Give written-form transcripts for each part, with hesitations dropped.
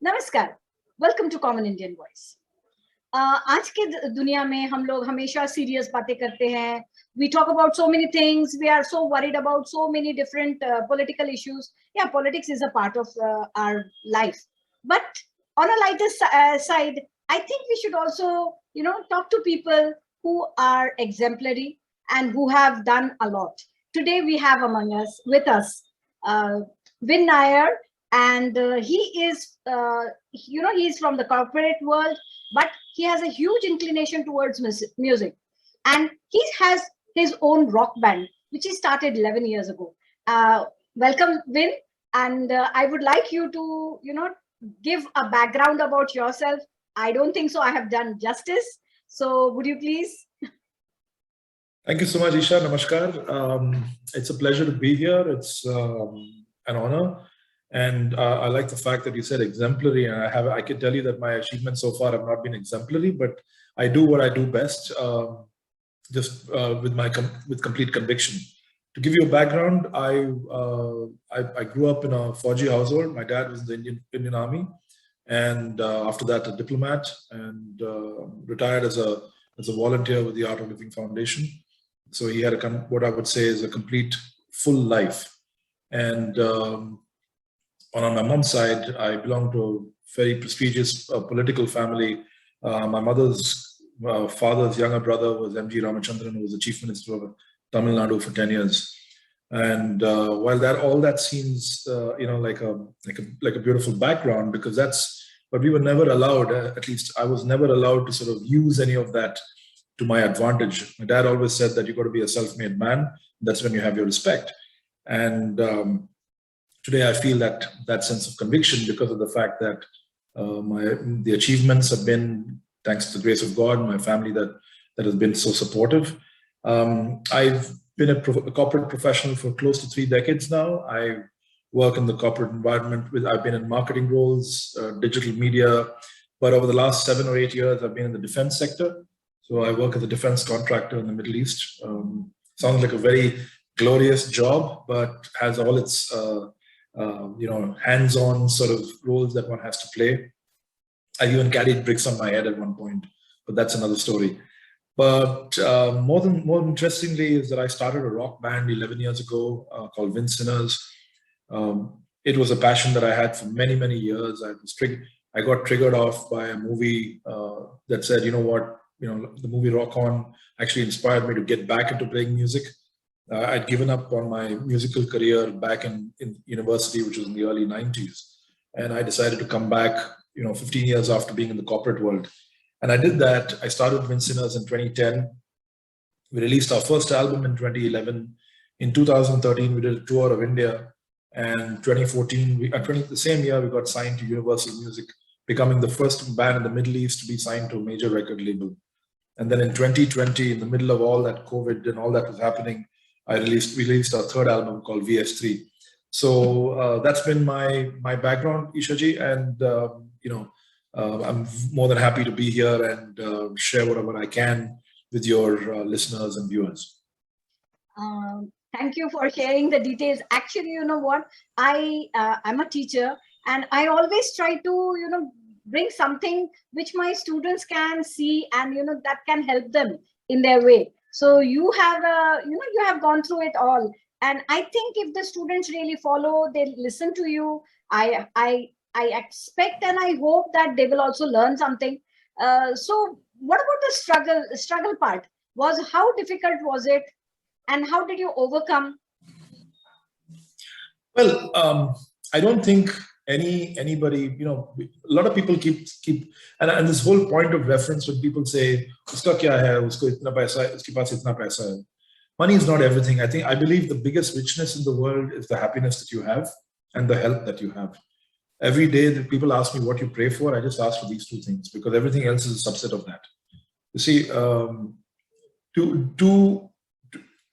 नमस्कार, welcome to common Indian voice. आज के दुनिया में हम लोग हमेशा सीरियस बातें करते हैं. We talk about so many things. We are so worried about so many different political issues. Yeah, politics is a part of our life. But on a lighter side, I think we should also, talk to people who are exemplary and who have done a lot. Today we have with us, Vin Nair, and he is, he's from the corporate world, but he has a huge inclination towards music, and he has his own rock band which he started 11 years ago. Welcome, Vin, and I would like you to give a background about yourself. I don't think so I have done justice, so would you please? Thank you so much, Isha. Namaskar. It's a pleasure to be here. It's an honor. And I like the fact that you said exemplary. And I can tell you that my achievements so far have not been exemplary, but I do what I do best, with complete conviction. To give you a background, I grew up in a Fauji household. My dad was in the Indian Army, and after that, a diplomat, and retired as a volunteer with the Art of Living Foundation. So he had what I would say is a complete full life. And on my mom's side, I belong to a very prestigious political family. My mother's father's younger brother was M.G. Ramachandran, who was the chief minister of Tamil Nadu for 10 years. And while all that seems, like a beautiful background, because but we were never allowed, at least I was never allowed to sort of use any of that to my advantage. My dad always said that you got to be a self-made man. That's when you have your respect. And today I feel that sense of conviction because of the fact that the achievements have been thanks to the grace of God, my family that has been so supportive. I've been a corporate professional for close to 3 decades now. I work in the corporate environment. I've been in marketing roles, digital media, but over the last 7 or 8 years, I've been in the defense sector. So I work as a defense contractor in the Middle East. Sounds like a very glorious job, but has all its hands-on sort of roles that one has to play. I even carried bricks on my head at one point, but that's another story. But more interestingly is that I started a rock band 11 years ago called Vin Sinners. It was a passion that I had for many, many years. I got triggered off by a movie that said, the movie Rock On actually inspired me to get back into playing music. I'd given up on my musical career back in university, which was in the early 90s. And I decided to come back, 15 years after being in the corporate world. And I did that. I started Vin Sinners in 2010. We released our first album in 2011. In 2013, we did a tour of India. And 2014, the same year, we got signed to Universal Music, becoming the first band in the Middle East to be signed to a major record label. And then in 2020, in the middle of all that COVID and all that was happening, we released our third album called VS3. So that's been my background, Ishaji, and I'm more than happy to be here and share whatever I can with your listeners and viewers. Thank you for sharing the details. Actually, you know what? I'm a teacher, and I always try to bring something which my students can see and that can help them in their way. So you have you have gone through it all, and I think if the students really follow, they listen to you, I expect and I hope that they will also learn something. So what about the struggle part? How difficult was it, and how did you overcome? Well, I don't think anybody, a lot of people keep and this whole point of reference when people say uska kya hai, usko itna paisa hai, uske paas itna paisa hai. Money is not everything. I believe the biggest richness in the world is the happiness that you have and the health that you have. Every day that people ask me what you pray for, I just ask for these 2 things, because everything else is a subset of that. You see,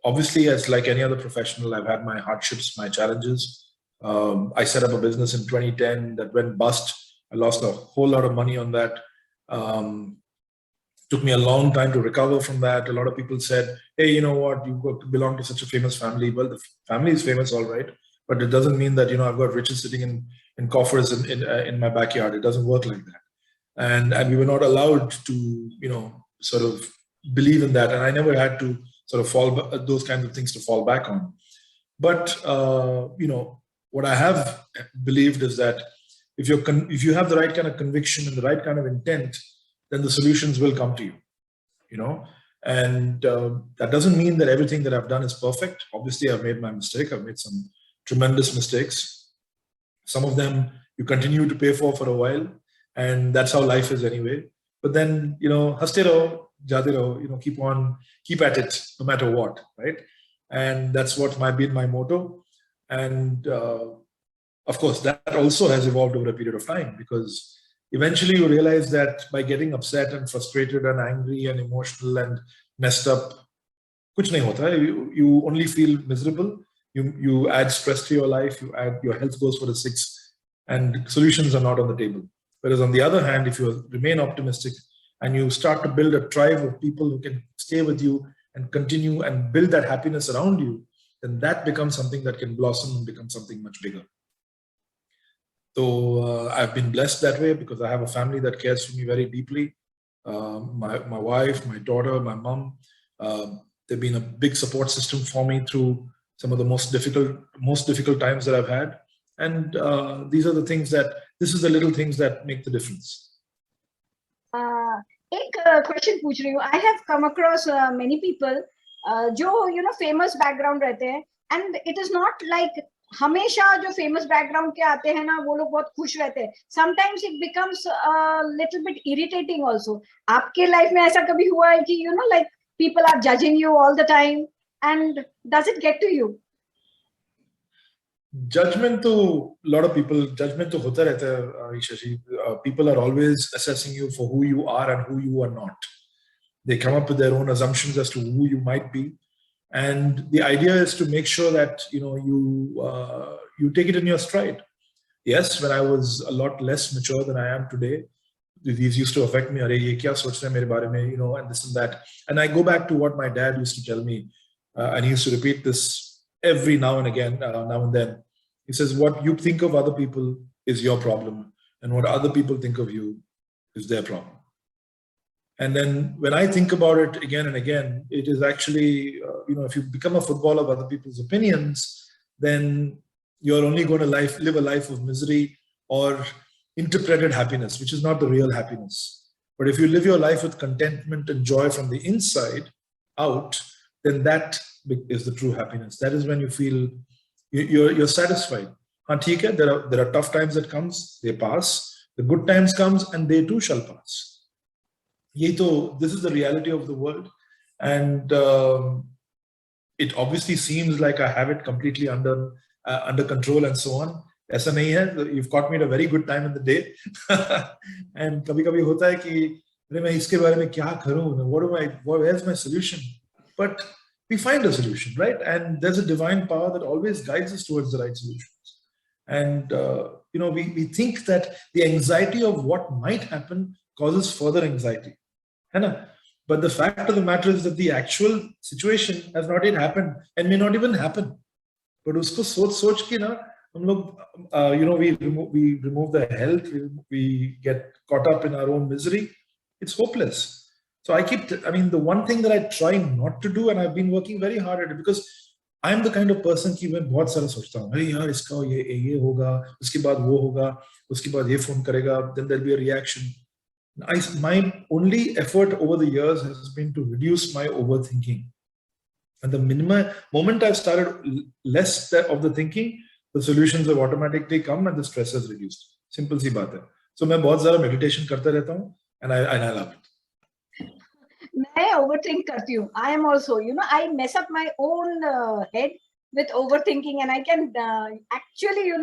obviously, as like any other professional, I've had my hardships, my challenges. I set up a business in 2010 that went bust. I lost a whole lot of money on that. Took me a long time to recover from that. A lot of people said, hey, you know what, you belong to such a famous family. Well, the family is famous, all right, but it doesn't mean that, I've got riches sitting coffers in my backyard. It doesn't work like that. And we were not allowed to, sort of believe in that. And I never had to sort of those kinds of things to fall back on. But, what I have believed is that if you have the right kind of conviction and the right kind of intent, then the solutions will come to you, and that doesn't mean that everything that I've done is perfect. Obviously, I've made my mistake. I've made some tremendous mistakes. Some of them you continue to pay for a while, and that's how life is anyway. But then, haste raho, jate raho, keep at it, no matter what, right? And that's what might be my motto. And of course, that also has evolved over a period of time, because eventually you realize that by getting upset and frustrated and angry and emotional and messed up, kuch nahi hota hai. You only feel miserable. You add stress to your life. Your health goes for the six, and solutions are not on the table. Whereas on the other hand, if you remain optimistic and you start to build a tribe of people who can stay with you and continue and build that happiness around you, then that becomes something that can blossom and become something much bigger. So I've been blessed that way, because I have a family that cares for me very deeply. My wife, my daughter, my mom, they've been a big support system for me through some of the most difficult times that I've had. And these are this is the little things that make the difference. एक question पूछ रही हूँ. I have come across many people जो famous background रहते हैं, and it is not like हमेशा जो famous background के आते हैं ना, वो लोग बहुत खुश रहते हैं. Sometimes it becomes a little bit irritating also. आपके life में ऐसा कभी हुआ है कि like people are judging you all the time, and does it get to you? Judgment to judgment to hota rehta hai, Isha ji. People are always assessing you for who you are and who you are not. They come up with their own assumptions as to who you might be, and the idea is to make sure that you take it in your stride. Yes, when I was a lot less mature than I am today, these used to affect me. Are ye kya soch rahe mere bare mein, and this and that. And I go back to what my dad used to tell me, and he used to repeat this every now and again, now and then. He says, what you think of other people is your problem, and what other people think of you is their problem. And then when I think about it again and again, it is actually, if you become a footballer of other people's opinions, then you're only going to live a life of misery or interpreted happiness, which is not the real happiness. But if you live your life with contentment and joy from the inside out, then that is the true happiness. That is when you feel you're satisfied. There are tough times that comes, they pass. The good times comes, and they too shall pass. This is the reality of the world, and it obviously seems like I have it completely under control and so on. Aisa nahi hai. You've caught me at a very good time in the day, and kabhi hota hai ki main iske bare mein kya karu? Where's my solution? But we find a solution, right? And there's a divine power that always guides us towards the right solutions. And we think that the anxiety of what might happen causes further anxiety. But the fact of the matter is that the actual situation has not yet happened and may not even happen. But usko soch ke na, we remove the health, we get caught up in our own misery. It's hopeless. So the one thing that I try not to do, and I've been working very hard at it, because I'm the kind of person ki main bahut sara sochta hu. Hey yaar, iska ye hoga, uske baad wo hoga, uske baad ye phone karega, then there'll be a reaction. My only effort over the years has been to reduce my overthinking. And the moment I've started less of the thinking, the solutions have automatically come and the stress has reduced. Simple si baat hai. So main bahut zara meditation karta rehta hu, and I love it. मैं overthink करती हूँ. I am also, I mess up my own head with overthinking, and I can actually,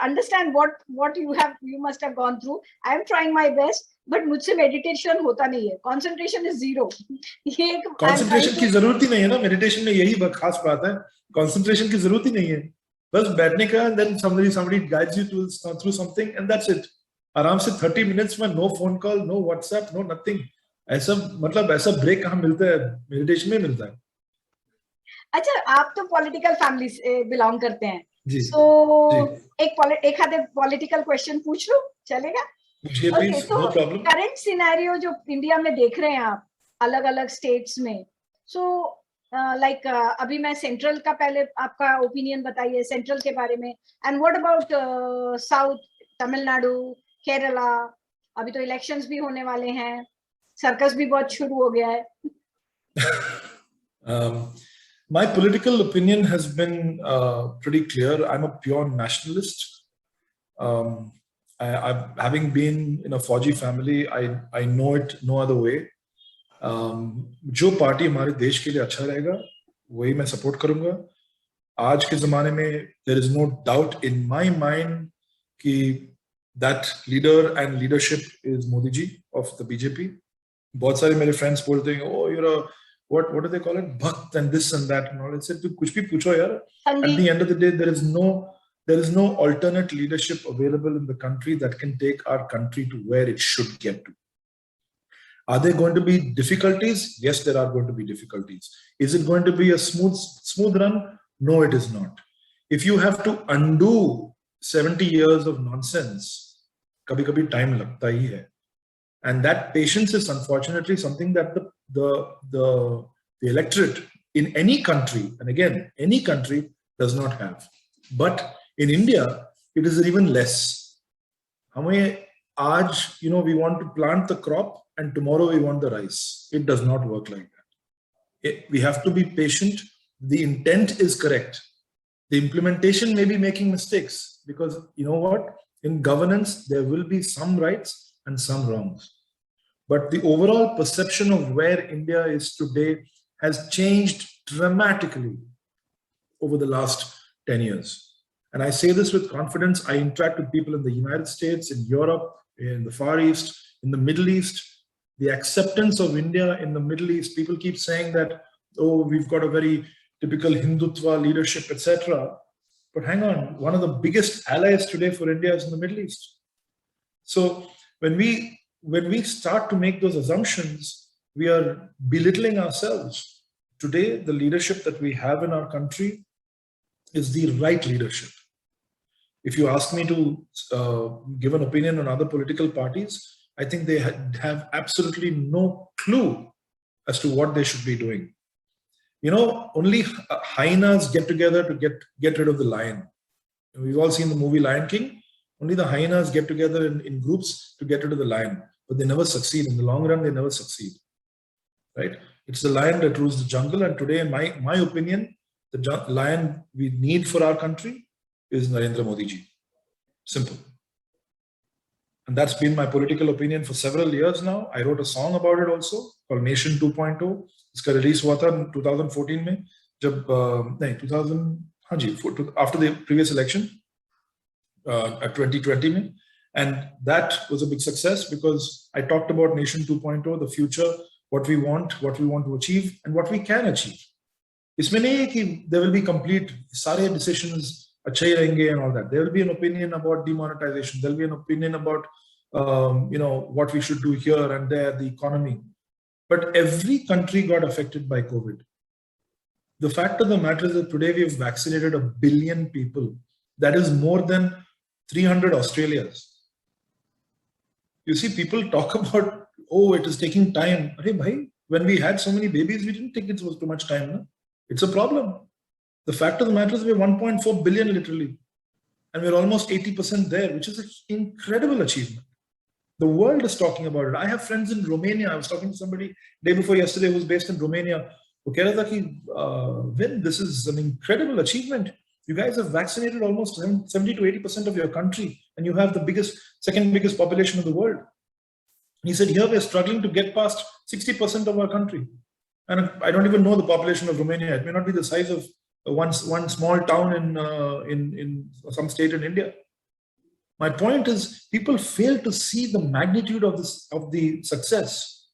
understand what you must have gone through. I am trying my best, but मुझसे meditation होता नहीं है. Concentration is zero. Concentration की जरूरत ही नहीं है ना. Meditation में यही खास बात है. Concentration की जरूरत ही नहीं है. बस बैठने का, and then somebody guides you through something, and that's it. आराम से 30 minutes में no phone call, no WhatsApp, no nothing. ऐसा ब्रेक कहाँ मिलता है? मेडिटेशन में मिलता है. अच्छा, आप तो पॉलिटिकल फैमिली से बिलोंग करते हैं. जी So जी एक आधे पॉलिटिकल क्वेश्चन पूछ लूं, चलेगा? पूछिए ओके, प्लीज, तो नो प्रॉब्लम। करंट सिनेरियो जो इंडिया में देख रहे हैं आप अलग अलग स्टेट्स में, सो लाइक अभी मैं सेंट्रल का पहले आपका ओपिनियन बताइए सेंट्रल के बारे में, and what about south, Tamil Nadu, Kerala? अभी तो इलेक्शंस भी होने वाले हैं, सर्कस भी बहुत शुरू हो गया है. My political opinion has been pretty clear. I'm a pure nationalist. Having been in a Fauji family, I know it no other way. जो पार्टी हमारे देश के लिए अच्छा रहेगा वही मैं सपोर्ट करूंगा. आज के जमाने में there is no doubt in my mind कि that leader and leadership is Modi ji of the BJP. बहुत सारे मेरे फ्रेंड्स बोलते हैं, oh you're a what do they call it, bhakt and this and that and all. I said, कुछ भी पूछो यार. At the end of the day, there is no alternate leadership available in the country that can take our country to where it should get to. Are there going to be difficulties? Yes, there are going to be difficulties. Is it going to be a smooth run? No, it is not. If you have to undo 70 years of nonsense, kabhi time lagta hi hai. And that patience is unfortunately something that the electorate in any country, and again, any country does not have. But in India, it is even less. We want to plant the crop and tomorrow we want the rice. It does not work like that. We have to be patient. The intent is correct. The implementation may be making mistakes because you know what? In governance, there will be some rights and some wrongs. But the overall perception of where India is today has changed dramatically over the last 10 years. And I say this with confidence. I interact with people in the United States, in Europe, in the Far East, in the Middle East. The acceptance of India in the Middle East, people keep saying that, oh, we've got a very typical Hindutva leadership, etc. But hang on, one of the biggest allies today for India is in the Middle East. So when we start to make those assumptions, we are belittling ourselves. Today, the leadership that we have in our country is the right leadership. If you ask me to give an opinion on other political parties, I think they have absolutely no clue as to what they should be doing. You know, only hyenas get together to get rid of the lion. We've all seen the movie Lion King. Only the hyenas get together in groups to get rid of the lion, but they never succeed. In the long run, they never succeed, right? It's the lion that rules the jungle. And today, in my opinion, the lion we need for our country is Narendra Modi ji. Simple. And that's been my political opinion for several years now. I wrote a song about it also called Nation 2.0. इसका release हुआ था 2014 में, जब नहीं 2000 after the previous election at 2020 में, and that was a big success because I talked about Nation 2.0, the future, what we want to achieve, and what we can achieve. इसमें नहीं है कि there will be complete सारे decisions अच्छे ही रहेंगे and all that. There will be an opinion about demonetization. There will be an opinion about what we should do here and there, the economy. But every country got affected by COVID. The fact of the matter is that today we have vaccinated 1 billion people. That is more than 300 Australias. You see, people talk about, oh, it is taking time. Hey, bhai, when we had so many babies, we didn't think it was too much time. No? It's a problem. The fact of the matter is we're 1.4 billion literally. And we're almost 80% there, which is an incredible achievement. The world is talking about it. I have friends in Romania. I was talking to somebody day before yesterday who's based in Romania. Vin, this is an incredible achievement. You guys have vaccinated almost 70 to 80% of your country, and you have the second biggest population in the world. He said, here we're struggling to get past 60% of our country. And I don't even know the population of Romania. It may not be the size of one small town in some state in India. My point is, people fail to see the magnitude of the success.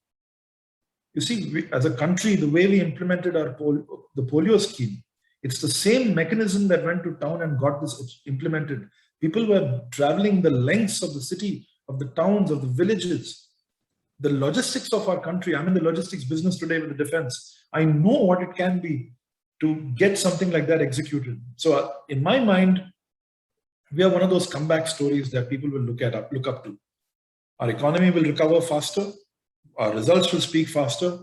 You see, as a country, the way we implemented the polio scheme, it's the same mechanism that went to town and got this implemented. People were traveling the lengths of the city, of the towns, of the villages. The logistics of our country, I'm in the logistics business today with the defense. I know what it can be. to get something like that executed. So in my mind, we are one of those comeback stories that people will look up to. Our economy will recover faster, our results will speak faster,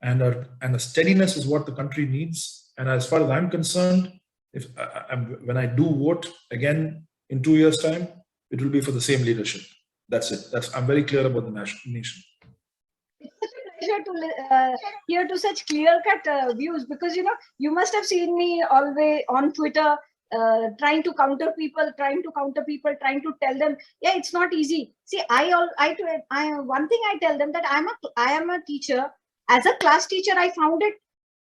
and a steadiness is what the country needs. And as far as I'm concerned, when I do vote again in 2 years' time, it will be for the same leadership. That's it. I'm very clear about the nation. It's such a pleasure to hear to such clear-cut views, because you must have seen me always on Twitter trying to counter people, trying to tell them, yeah, it's not easy. See, one thing I tell them, that I am a teacher. As a class teacher, I found it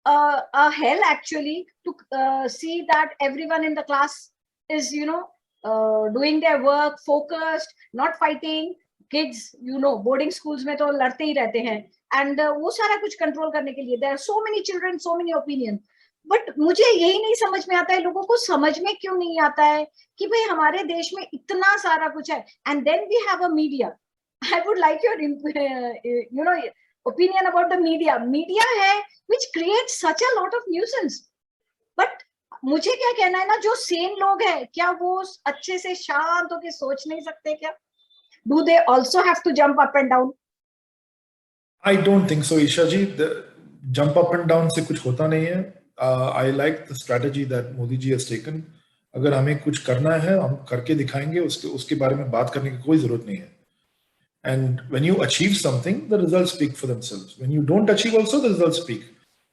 a hell actually to see that everyone in the class is doing their work, focused, not fighting. Kids, boarding schools में तो लड़ते ही रहते हैं, and वो सारा कुछ control करने के लिए there are so many children, so many opinions. But मुझे यही नहीं समझ में आता है, लोगों को समझ में क्यों नहीं आता है कि भाई हमारे देश में इतना सारा कुछ है. And then we have a media. I would like your opinion about the media. Media है which creates such a lot of nuisance. But मुझे क्या कहना है ना, जो sane लोग हैं, क्या वो अच्छे से शांत होकर सोच नहीं सकते क्या? Do they also have to jump up and down? I don't think so, Isha ji. The jump up and down से कुछ होता नहीं है. I like the strategy that Modi ji has taken. अगर हमें कुछ करना है, हम करके दिखाएंगे. उसके बारे में बात करने की कोई जरूरत नहीं है. And when you achieve something, the results speak for themselves. When you don't achieve, also the results speak.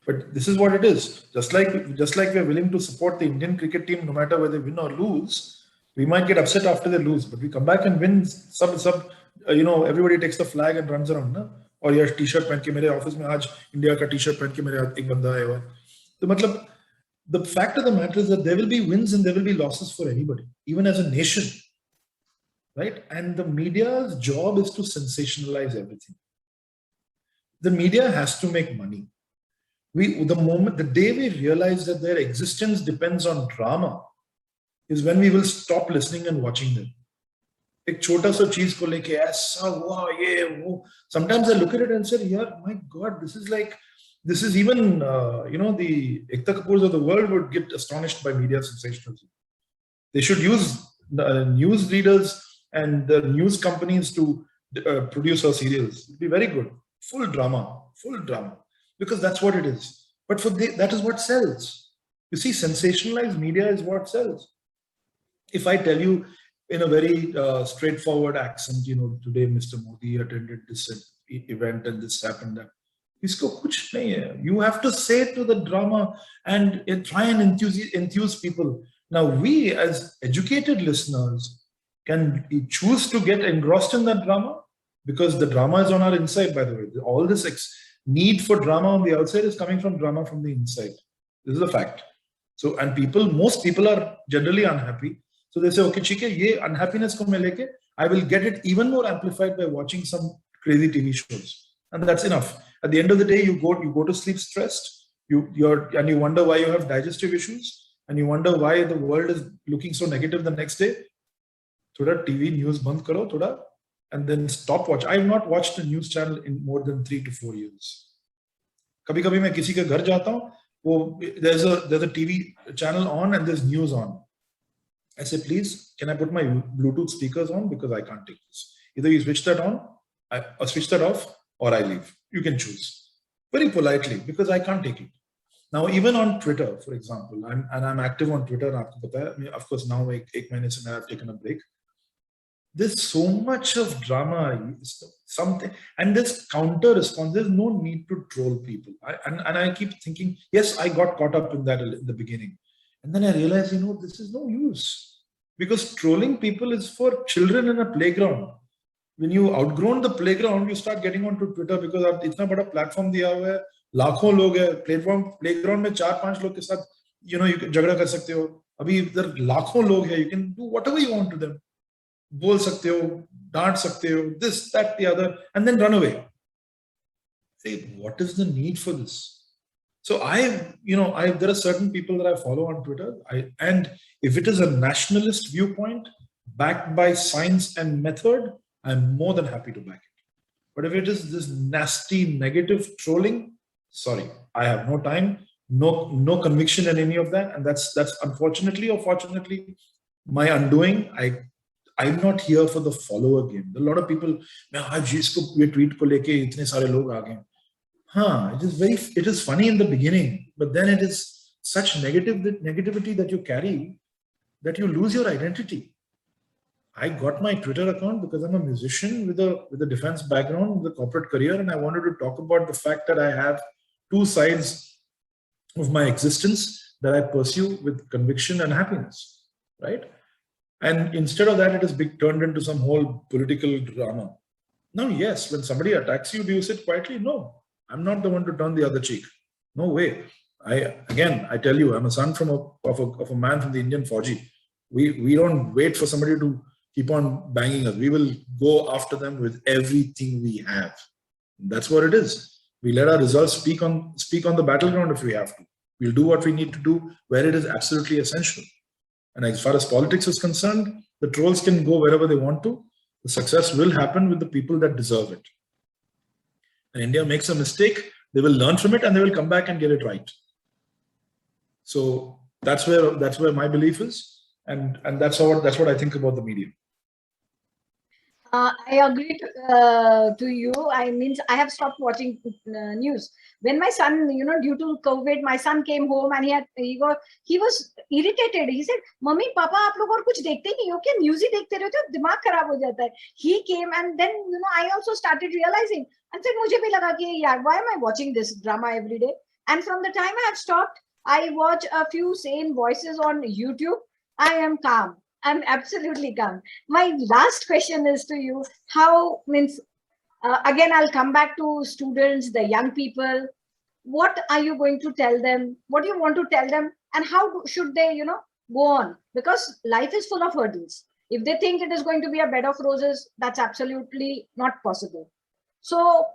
But this is what it is. Just like we are willing to support the Indian cricket team, no matter whether they win or lose. We might get upset after they lose, but we come back and win. Everybody takes the flag and runs around, na? और यार T-shirt पहन के मेरे office में आज India का T-shirt पहन के मेरे एक बंदा आया हुआ. तो मतलब the fact of the matter is that there will be wins and there will be losses for anybody, even as a nation, right? And the media's job is to sensationalize everything. The media has to make money. The day we realize that their existence depends on drama is when we will stop listening and watching them. एक छोटा सा चीज को लेके ऐसा हुआ ये वो. Sometimes I look at it and say, yeah, my God, this is even the Ekta Kapoors of the world would get astonished by media sensationalism. They should use news readers and the news companies to produce our serials. It'd be very good. Full drama, because that's what it is. But that is what sells. You see, sensationalized media is what sells. If I tell you in a very straightforward accent, today Mr. Modi attended this event and this happened, that isko kuch nahi hai. You have to say to the drama and try and enthuse people. Now we as educated listeners can choose to get engrossed in that drama, because the drama is on our inside, by the way. All this need for drama on the outside is coming from drama from the inside. This is a fact. So, and most people are generally unhappy. So they say, okay, chike, ye unhappiness ko main leke, I will get it even more amplified by watching some crazy TV shows. And that's enough. At the end of the day, you go to sleep stressed. You wonder why you have digestive issues, and you wonder why the world is looking so negative the next day. Thoda TV news band karo, thoda, and then stop watch. I have not watched a news channel in more than 3 to 4 years. Kabhi मैं किसी के घर जाता हूँ, there's a TV channel on and there's news on. I say, please, can I put my Bluetooth speakers on, because I can't take this. Either you switch that on, or switch that off, or I leave. You can choose. Very politely, because I can't take it. Now, even on Twitter, for example, I'm active on Twitter. Of course, now ek mahine se I have taken a break. There's so much of drama, something, and this counter response. There's no need to troll people. I keep thinking, yes, I got caught up in that in the beginning. And then I realized, this is no use, because trolling people is for children in a playground. When you outgrown the playground, you start getting onto Twitter, because itna bada platform diya hua hai, लाखों लोग है, playground में 4-5 लोग के साथ, you can झगड़ा कर सकते हो. अभी इधर लाखों लोग है, you can do whatever you want to them. बोल सकते हो, डांट सकते हो, this, that, the other, and then run away. Say, what is the need for this? So there are certain people that I follow on Twitter, and if it is a nationalist viewpoint backed by science and method, I'm more than happy to back it. But if it is this nasty negative trolling, sorry, I have no time, no conviction in any of that, and that's unfortunately or fortunately my undoing. I'm not here for the follower game. A lot of people, ये tweet को लेके इतने सारे लोग आ गए. It is funny in the beginning, but then it is such negativity that you carry that you lose your identity. I got my Twitter account because I'm a musician with a defense background, with a corporate career, and I wanted to talk about the fact that I have two sides of my existence that I pursue with conviction and happiness, right? And instead of that, it has turned into some whole political drama. Now, yes, when somebody attacks you, do you sit quietly? No, I'm not the one to turn the other cheek. No way. I tell you, I'm a son of a man from the Indian Fauji. We don't wait for somebody to keep on banging us. We will go after them with everything we have. That's what it is. We let our results speak on the battleground if we have to. We'll do what we need to do where it is absolutely essential. And as far as politics is concerned, the trolls can go wherever they want to. The success will happen with the people that deserve it. And India makes a mistake, they will learn from it and they will come back and get it right. So that's where my belief is, and that's what I think about the media. I agree to you. I have stopped watching news. When my son, due to COVID, my son came home and he was irritated. He said, "Mummy, Papa, आप लोग और कुछ देखते नहीं हो क्या? News ही देखते रहते हो, दिमाग खराब हो जाता है." He came and then I also started realizing and said, मुझे भी लगा कि यार, why am I watching this drama every day? And from the time I have stopped, I watch a few sane voices on YouTube. I am calm. I'm absolutely calm. My last question is to you. Again, I'll come back to students, the young people. What are you going to tell them? What do you want to tell them? And how should they, go on? Because life is full of hurdles. If they think it is going to be a bed of roses, that's absolutely not possible. So,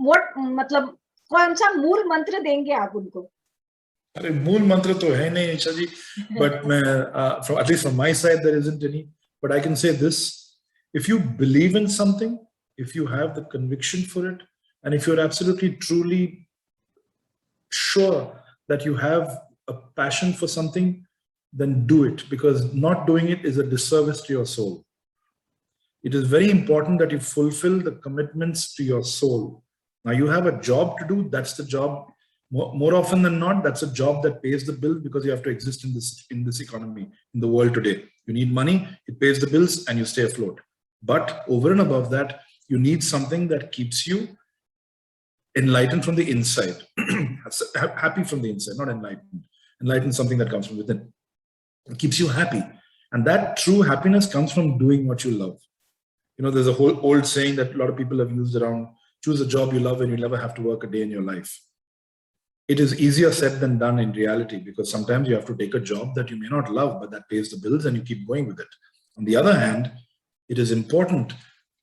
कौन सा मूल मंत्र देंगे आप उनको? अरे मूल मंत्र तो है नहीं ईशा जी, but at least from my side there isn't any. But I can say this: if you believe in something, if you have the conviction for it, and if you're absolutely truly sure that you have a passion for something, then do it, because not doing it is a disservice to your soul. It is very important that you fulfill the commitments to your soul. Now you have a job to do. That's the job. More often than not, that's a job that pays the bill, because you have to exist in this economy, in the world today. You need money, it pays the bills, and you stay afloat. But over and above that, you need something that keeps you enlightened from the inside. Happy from the inside, not enlightened. Enlightened is something that comes from within. It keeps you happy. And that true happiness comes from doing what you love. There's a whole old saying that a lot of people have used around: choose a job you love and you'll never have to work a day in your life. It is easier said than done in reality, because sometimes you have to take a job that you may not love, but that pays the bills and you keep going with it. On the other hand, it is important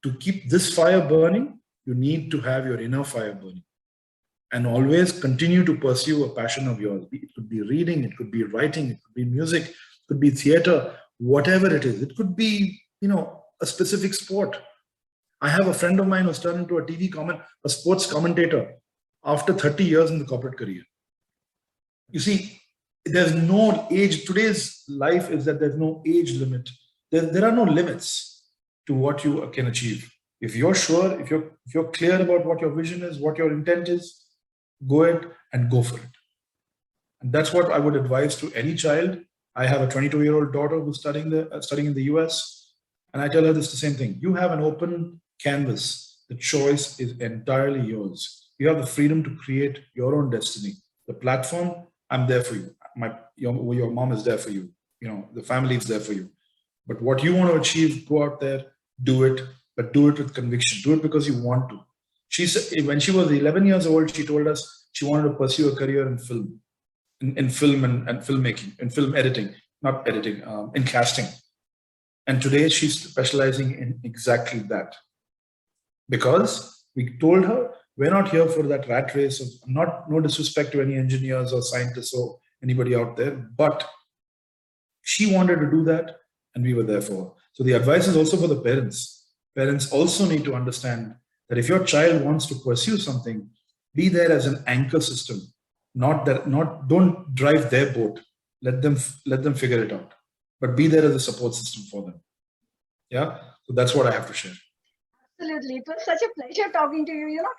to keep this fire burning. You need to have your inner fire burning and always continue to pursue a passion of yours. It could be reading, it could be writing, it could be music, it could be theater, whatever it is. It could be, a specific sport. I have a friend of mine who's turned into a sports commentator after 30 years in the corporate career. You see, there's no age. Today's life is that there's no age limit. There are no limits to what you can achieve. If you're sure, if you're clear about what your vision is, what your intent is, go ahead and go for it. And that's what I would advise to any child. I have a 22-year-old daughter who's studying in the US, and I tell her the same thing. You have an open canvas. The choice is entirely yours. You have the freedom to create your own destiny. The platform, I'm there for you. Your mom is there for you. The family is there for you. But what you want to achieve, go out there, do it, but do it with conviction. Do it because you want to. She said, when she was 11 years old, she told us she wanted to pursue a career in film, in film and filmmaking, in film editing, not editing, in casting. And today she's specializing in exactly that. Because we told her, we're not here for that rat race of no disrespect to any engineers or scientists or anybody out there, but she wanted to do that and we were there for her. So the advice is also for the parents. Parents also need to understand that if your child wants to pursue something, be there as an anchor system. don't drive their boat. Let them figure it out, but be there as a support system for them. Yeah, so that's what I have to share. Absolutely, it was such a pleasure talking to you. You know,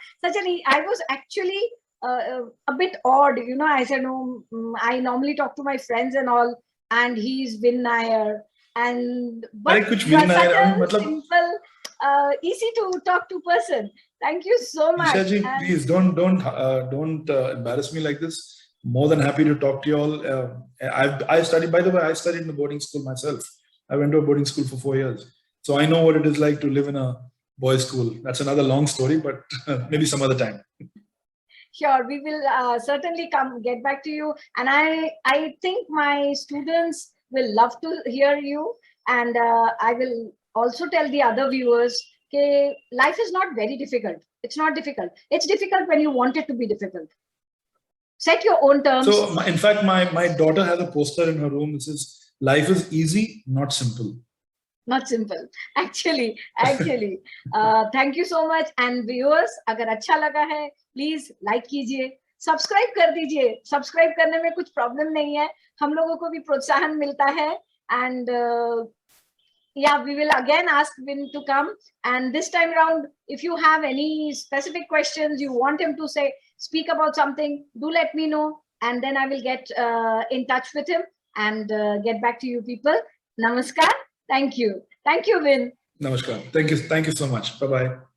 I was actually a bit odd. You know, I said, no, I normally talk to my friends and all, and he's Vin Nair, and but you are such a simple, easy to talk to person. Thank you so much. Isha ji, please don't embarrass me like this. More than happy to talk to you all. I studied, by the way, I studied in a boarding school myself. I went to a boarding school for 4 years, so I know what it is like to live in a boys' school. That's another long story, but maybe some other time. Sure, we will certainly get back to you. And I think my students will love to hear you. And I will also tell the other viewers that life is not very difficult. It's not difficult. It's difficult when you want it to be difficult. Set your own terms. So, in fact, my daughter has a poster in her room that says, "Life is easy, not simple." Not simple. Actually. Thank you so much. And viewers, अगर अच्छा लगा है, please like कीजिए, subscribe कर दीजिए. Subscribe करने में कुछ problem नहीं है. हम लोगों को भी प्रोत्साहन मिलता है. And yeah, we will again ask Vin to come. And this time around, if you have any specific questions, you want him to speak about something, do let me know. And then I will get in touch with him and get back to you people. Namaskar. Thank you. Thank you, Vin. Namaskar. Thank you so much. Bye-bye.